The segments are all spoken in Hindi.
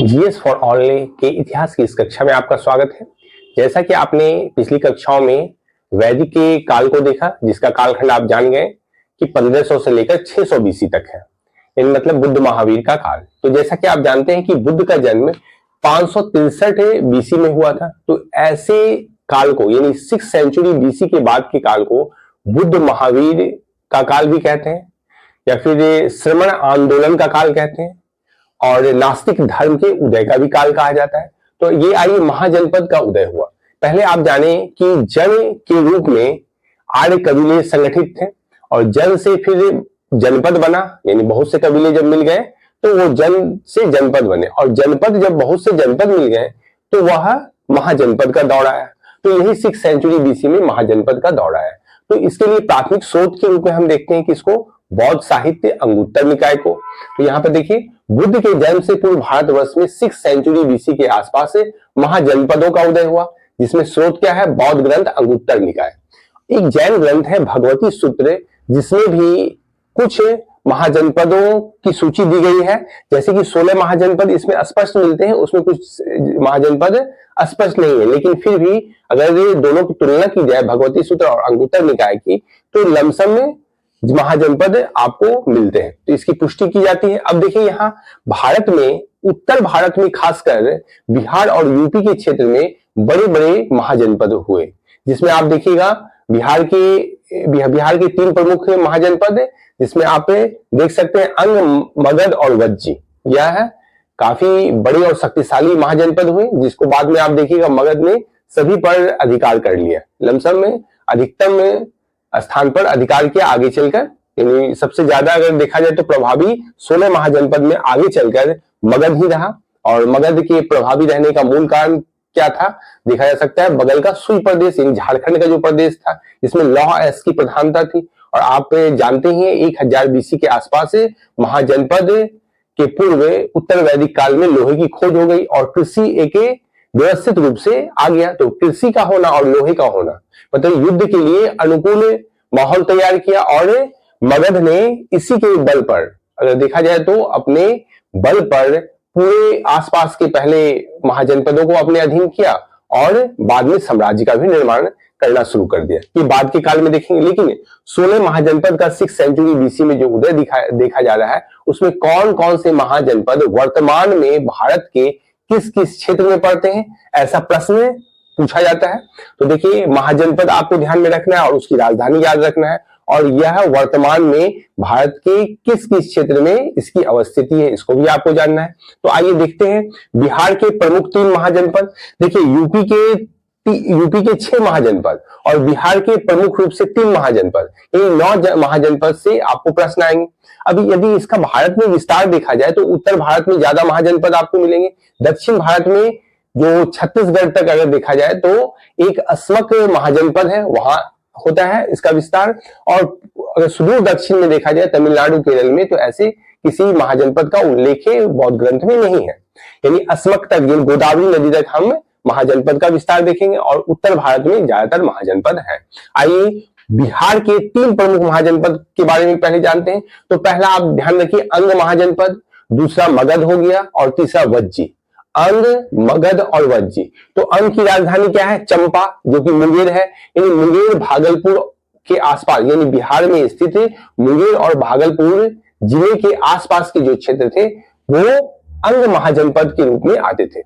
जीएस फॉर ऑल के इतिहास की इस कक्षा में आपका स्वागत है। जैसा कि आपने पिछली कक्षाओं में वैदिक के काल को देखा, जिसका कालखंड आप जान गए कि 1500 से लेकर 600 बीसी तक है, इन मतलब बुद्ध महावीर का काल। तो जैसा कि आप जानते हैं कि बुद्ध का जन्म 563 बीसी में हुआ था। तो ऐसे काल को यानी 6th सेंचुरी बीसी के बाद के काल को बुद्ध महावीर का काल भी कहते हैं, या फिर श्रमण आंदोलन का काल कहते हैं, और नास्तिक धर्म के उदय का भी काल कहा जाता है। तो ये आइए महाजनपद का उदय हुआ। पहले आप जाने कि जन के रूप में आर्य कबीले संगठित थे, और जन से फिर जनपद बना, यानी बहुत से कबीले जब मिल गए तो वो जन से जनपद बने, और जनपद जब बहुत से जनपद मिल गए तो वह महाजनपद का दौर आया। तो यही 6th सेंचुरी बीसी में महाजनपद का दौर आया। तो इसके लिए प्राथमिक स्रोत के रूप में हम देखते हैं कि इसको बौद्ध साहित्य अंगुत्तर निकाय को। तो यहाँ पर देखिए, बुद्ध के जन्म से पूर्व भारतवर्ष में 6th सेंचुरी बीसी के आसपास से महाजनपदों का उदय हुआ, जिसमें स्रोत क्या है? बौद्ध ग्रंथ अंगुत्तर निकाय। एक जैन ग्रंथ है भगवती सूत्र, जिसमें भी कुछ महाजनपदों की सूची दी गई है। जैसे कि 16 महाजनपद इसमें स्पष्ट मिलते हैं, उसमें कुछ महाजनपद स्पष्ट नहीं है, लेकिन फिर भी अगर ये दोनों की तुलना की जाए, भगवती सूत्र और अंगुत्तर निकाय की, तो लमसम में महाजनपद आपको मिलते हैं। तो इसकी पुष्टि की जाती है। अब देखिए, यहाँ भारत में, उत्तर भारत में, खासकर बिहार और यूपी के क्षेत्र में बड़े बड़े महाजनपद हुए, जिसमें आप देखिएगा बिहार के 3 प्रमुख महाजनपद, जिसमें आप देख सकते हैं अंग, मगध और वज्जी। यह है काफी बड़े और शक्तिशाली महाजनपद हुए, जिसको बाद में आप देखिएगा मगध ने सभी पर अधिकार कर लिया। लमसम में अधिकतम स्थान पर अधिकार किया आगे चलकर, यानी सबसे ज्यादा अगर देखा जाए तो प्रभावी 16 महाजनपद में आगे चलकर मगध ही रहा। और मगध के प्रभावी रहने का मूल कारण क्या था? देखा जा सकता है बगल का सुई प्रदेश, यानी झारखंड का जो प्रदेश था, इसमें लौह अयस्क की प्रधानता थी। और आप जानते ही 1000 बीसी के आसपास से महाजनपद के पूर्व उत्तर वैदिक काल में लोहे की खोज हो गई, और कृषि एक व्यवस्थित रूप से आ गया। तो कृषि का होना और लोहे का होना मतलब युद्ध के लिए अनुकूल माहौल तैयार किया, और मगध ने इसी के बल पर, अगर देखा जाए तो अपने बल पर पूरे आसपास के पहले महाजनपदों को अपने अधीन किया, और बाद में साम्राज्य का भी निर्माण करना शुरू कर दिया। ये बाद के काल में देखेंगे। लेकिन 16 महाजनपद का 6th सेंचुरी बीसी में जो उदय देखा जा रहा है, उसमें कौन कौन से महाजनपद वर्तमान में भारत के किस किस क्षेत्र में पड़ते हैं, ऐसा प्रश्न पूछा जाता है। तो देखिए, महाजनपद आपको ध्यान में रखना है और उसकी राजधानी याद रखना है, और यह वर्तमान में भारत के किस किस क्षेत्र में इसकी अवस्थिति है, इसको भी आपको जानना है। तो आइए देखते हैं बिहार के प्रमुख 3 महाजनपद। देखिए, यूपी के 6 महाजनपद और बिहार के प्रमुख रूप से 3 महाजनपद, इन 9 महाजनपद से आपको प्रश्न आएंगे। अभी यदि इसका भारत में विस्तार देखा जाए तो उत्तर भारत में ज्यादा महाजनपद आपको मिलेंगे। दक्षिण भारत में जो छत्तीसगढ़ तक अगर देखा जाए तो एक अस्मक महाजनपद है, वहां होता है इसका विस्तार। और अगर सुदूर दक्षिण में देखा जाए तमिलनाडु, केरल में, तो ऐसे किसी महाजनपद का उल्लेख बौद्ध ग्रंथ में नहीं है। यानी अस्मक तक, गोदावरी नदी तक हम महाजनपद का विस्तार देखेंगे, और उत्तर भारत में ज्यादातर महाजनपद है। आइए बिहार के 3 प्रमुख महाजनपद के बारे में पहले जानते हैं। तो पहला आप ध्यान रखिए, अंग महाजनपद, दूसरा मगध हो गया, और तीसरा वज्जी। अंग, मगध और वज्जी। तो अंग की राजधानी क्या है? चंपा, जो कि मुंगेर है। यानी मुंगेर भागलपुर के आसपास, यानी बिहार में स्थित मुंगेर और भागलपुर जिले के आसपास के जो क्षेत्र थे वो अंग महाजनपद के रूप में आते थे,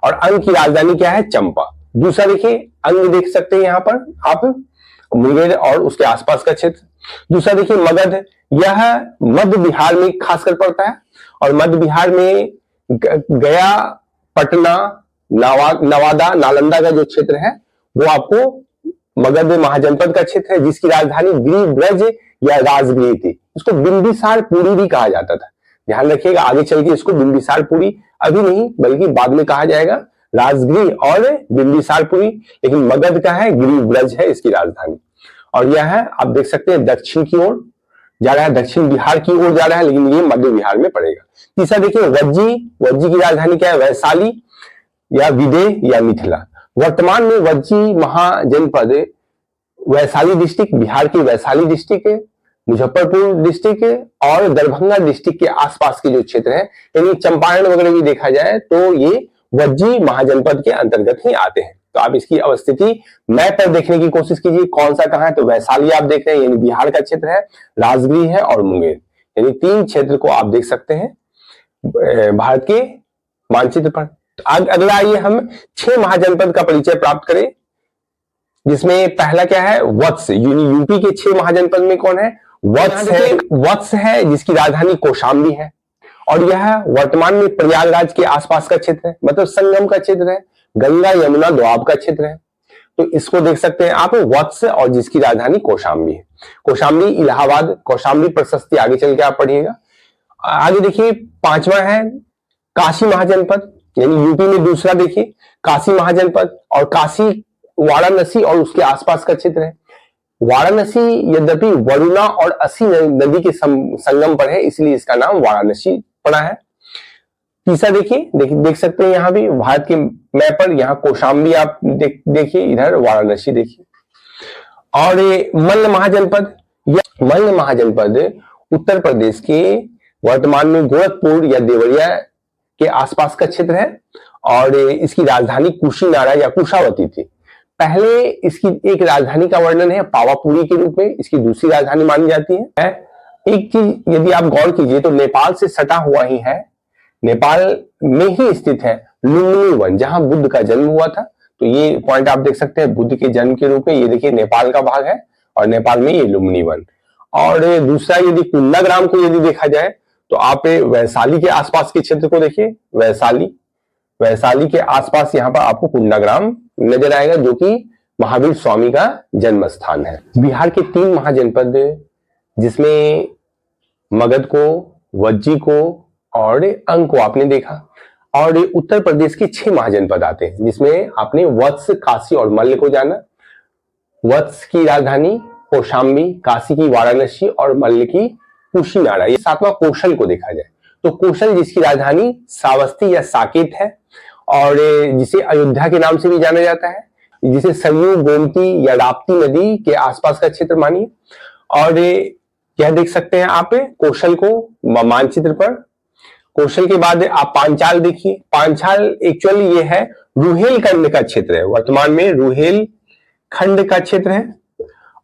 और अंग की राजधानी क्या है? चंपा। दूसरा देखिए, अंग देख सकते हैं यहाँ पर आप, मुंगेर और उसके आसपास का क्षेत्र। दूसरा देखिए मगध, यह मध्य बिहार में खासकर पड़ता है, और मध्य बिहार में गया, पटना, नवादा, नालंदा का जो क्षेत्र है वो आपको मगध महाजनपद का क्षेत्र है, जिसकी राजधानी गिरिब्रज या राजगृह थी। इसको बिंबिसार पुरी भी कहा जाता था। ध्यान रखिएगा, आगे चल के इसको बिंबिसार पुरी अभी नहीं बल्कि बाद में कहा जाएगा राजगृह और बिंबिसार पुरी, लेकिन मगध का है, गिरिब्रज है इसकी राजधानी। और यह है, आप देख सकते हैं दक्षिण की ओर जा रहा है, दक्षिण बिहार की ओर जा रहा है, लेकिन ये मध्य बिहार में पड़ेगा। तीसरा देखिए वज्जी की राजधानी क्या है? वैशाली या विदेह या मिथिला। वर्तमान में वज्जी महाजनपद वैशाली डिस्ट्रिक्ट, बिहार की वैशाली डिस्ट्रिक्ट मुजफ्फरपुर डिस्ट्रिक्ट और दरभंगा डिस्ट्रिक्ट के आसपास के जो क्षेत्र है, यानी चंपारण वगैरह भी देखा जाए तो ये वज्जी महाजनपद के अंतर्गत ही आते हैं। तो आप इसकी अवस्थिति मैप पर देखने की कोशिश कीजिए, कौन सा कहाँ है। तो वैशाली आप देख रहे हैं, यानी बिहार का क्षेत्र है, राजगीर है और मुंगेर, यानी 3 क्षेत्र को आप देख सकते हैं भारत के मानचित्र पर। तो अगला आइए हम 6 महाजनपद का परिचय प्राप्त करें, जिसमें पहला क्या है, वत्स। यूपी के 6 महाजनपद में कौन है, वत्स है जिसकी राजधानी कौशाम्बी है, और यह वर्तमान में प्रयागराज के आसपास का क्षेत्र है, मतलब संगम का क्षेत्र है, गंगा यमुना दोआब का क्षेत्र है। तो इसको देख सकते हैं आप, वत्स, और जिसकी राजधानी कौशाम्बी है। कौशाम्बी इलाहाबाद, कौशाम्बी प्रशस्ति आगे चल के आप पढ़िएगा। आगे देखिए 5वां है काशी महाजनपद, यानी यूपी में दूसरा देखिए काशी महाजनपद, और काशी वाराणसी और उसके आसपास का क्षेत्र है। वाराणसी यद्यपि वरुणा और असी नदी के संगम पर है, इसलिए इसका नाम वाराणसी पड़ा है। तीसरा देखिए, देख सकते हैं यहाँ भी भारत के मैप पर, यहाँ कौशाम्बी आप देखिए, इधर वाराणसी देखिए। और ये मल्ल महाजनपद, मल्ल महाजनपद उत्तर प्रदेश के वर्तमान में गोरखपुर या देवरिया के आसपास का क्षेत्र है, और इसकी राजधानी कुशीनारा या कुशावती थी। पहले इसकी एक राजधानी का वर्णन है पावापुरी के रूप में, इसकी दूसरी राजधानी मानी जाती है। एक चीज यदि आप गौर कीजिए तो नेपाल से सटा हुआ ही है, नेपाल में ही स्थित है लुम्बिनी वन, जहां बुद्ध का जन्म हुआ था। तो ये पॉइंट आप देख सकते हैं बुद्ध के जन्म के रूप में, ये देखिए नेपाल का भाग है, और नेपाल में ये लुम्बिनी वन। और दूसरा यदि कुंडाग्राम को यदि देखा जाए तो आप वैशाली के आसपास के क्षेत्र को देखिए, वैशाली के आसपास यहाँ पर आपको कुंडाग्राम नजर आएगा, जो कि महावीर स्वामी का जन्म स्थान है। बिहार के 3 महाजनपद, जिसमें मगध को, वज्जी को और अंग को आपने देखा, और उत्तर प्रदेश के 6 महाजनपद आते हैं, जिसमें आपने वत्स, काशी और मल्ल को जाना। वत्स की राजधानी कौशाम्बी, काशी की वाराणसी और मल्ल की कुशीनारा। ये 7वां कौशल को देखा जाए तो कौशल जिसकी राजधानी श्रावस्ती या साकेत है, और जिसे अयोध्या के नाम से भी जाना जाता है, जिसे सरयू, गोमती या राप्ती नदी के आसपास का क्षेत्र मानिए। और यह देख सकते हैं आप कौशल को मानचित्र पर। कौशल के बाद आप पांचाल देखिए, पांचाल एक्चुअली ये है रुहेलखंड का क्षेत्र है, वर्तमान में रुहेलखंड का क्षेत्र है,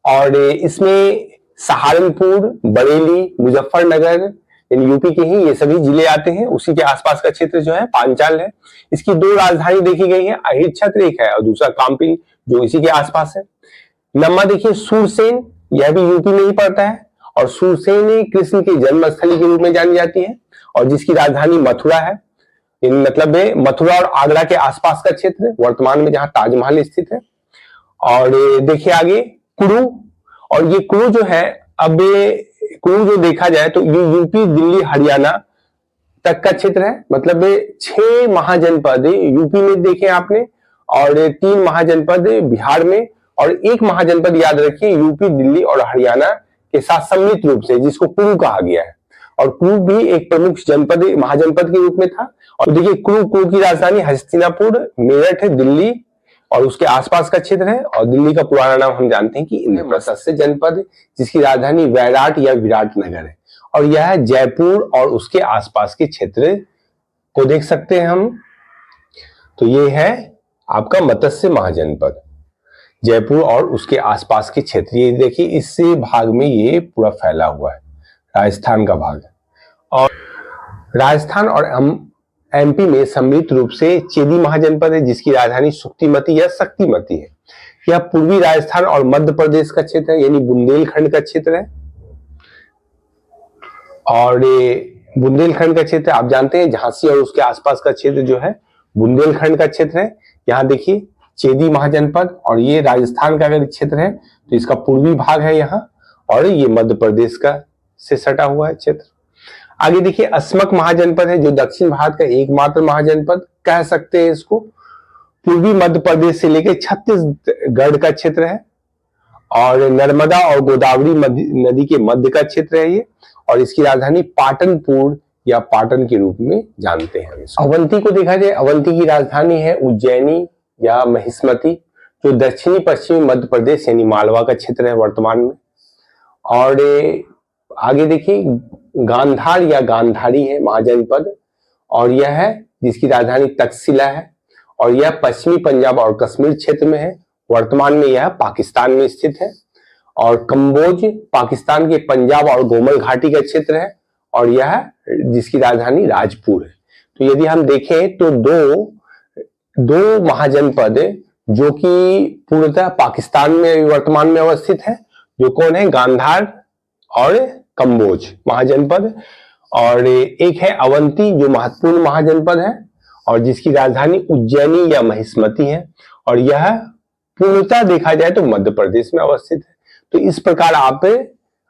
और इसमें सहारनपुर, बरेली, मुजफ्फरनगर, यूपी के ही ये सभी जिले आते हैं। उसी के आसपास का क्षेत्र जो है पांचाल है। इसकी 2 राजधानी देखी गई है, अहिर छत्र एक है और दूसरा काम्पिल, जो इसी के आसपास है। नम्मा देखिए सूरसेन, यह भी यूपी में ही पड़ता है, और सूरसेन कृष्ण की जन्मस्थली के रूप में जानी जाती है, और जिसकी राजधानी मथुरा है। मतलब मथुरा और आगरा के आसपास का क्षेत्र, वर्तमान में जहां ताजमहल स्थित है। और देखिए आगे कुरु, और ये कुरु जो है, अब कुरु जो देखा जाए तो ये यूपी, दिल्ली, हरियाणा तक का क्षेत्र है। मतलब 6 महाजनपद यूपी में देखे आपने, और 3 महाजनपद बिहार में, और 1 महाजनपद याद रखिए यूपी, दिल्ली और हरियाणा के साथ सम्मिलित रूप से, जिसको कुरु कहा गया है। और कुरु भी एक प्रमुख जनपद, महाजनपद के रूप में था। और देखिए कुरु की राजधानी हस्तिनापुर, मेरठ, दिल्ली और उसके आसपास का क्षेत्र है, और दिल्ली का पुराना नाम हम जानते हैं कि इंद्रप्रस्थ जनपद, जिसकी राजधानी वैराट या विराटनगर है। और यह जयपुर और उसके आसपास के क्षेत्र को देख सकते हैं हम। तो ये है आपका मत्स्य महाजनपद, जयपुर और उसके आसपास के क्षेत्र। ये देखिए इस भाग में ये पूरा फैला हुआ है, राजस्थान का भाग। और राजस्थान और एमपी में सम्मिलित रूप से चेदी महाजनपद है, जिसकी राजधानी सुक्तिमती या शक्तिमती है। यह पूर्वी राजस्थान और मध्य प्रदेश का क्षेत्र है, यानी बुंदेलखंड का क्षेत्र है। और ये बुंदेलखंड का क्षेत्र आप जानते हैं, झांसी और उसके आसपास का क्षेत्र जो है बुंदेलखंड का क्षेत्र है। यहाँ देखिए चेदी महाजनपद, और ये राजस्थान का अगर क्षेत्र है तो इसका पूर्वी भाग है यहाँ, और ये मध्य प्रदेश का से सटा हुआ है क्षेत्र। आगे देखिए अस्मक महाजनपद है, जो दक्षिण भारत का एकमात्र महाजनपद कह सकते हैं इसको। पूर्वी मध्य प्रदेश से लेकर छत्तीसगढ़ का क्षेत्र है, और नर्मदा और गोदावरी नदी के मध्य का क्षेत्र है ये, और इसकी राजधानी पाटनपुर या पाटन के रूप में जानते हैं। अवंती को देखा जाए, अवंती की राजधानी है उज्जैनी या महिष्मती, जो दक्षिणी पश्चिमी मध्य प्रदेश यानी मालवा का क्षेत्र है वर्तमान में। और आगे देखिए, गांधार या गांधारी है महाजनपद, और यह है जिसकी राजधानी तक्षशिला है, और यह पश्चिमी पंजाब और कश्मीर क्षेत्र में है। वर्तमान में यह पाकिस्तान में स्थित है। और कंबोज पाकिस्तान के पंजाब और गोमल घाटी का क्षेत्र है, और यह जिसकी राजधानी राजपुर है। तो यदि हम देखें तो दो महाजनपद जो कि पूर्णतः पाकिस्तान में वर्तमान में अवस्थित है, जो कौन है, गांधार और कंबोज महाजनपद, और एक है अवंती जो महत्वपूर्ण महाजनपद है और जिसकी राजधानी उज्जैनी या महिष्मती है, और यह पूर्णतः देखा जाए तो मध्य प्रदेश में अवस्थित है। तो इस प्रकार आप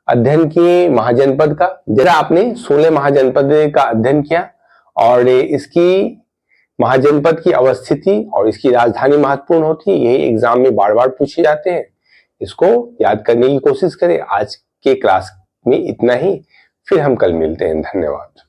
अध्ययन किए महाजनपद का। जरा आपने 16 महाजनपद का अध्ययन किया और इसकी महाजनपद की अवस्थिति और इसकी राजधानी महत्वपूर्ण होती है, यही एग्जाम में बार बार पूछे जाते हैं। इसको याद करने की कोशिश करें। आज के क्लास में इतना ही, फिर हम कल मिलते हैं। धन्यवाद।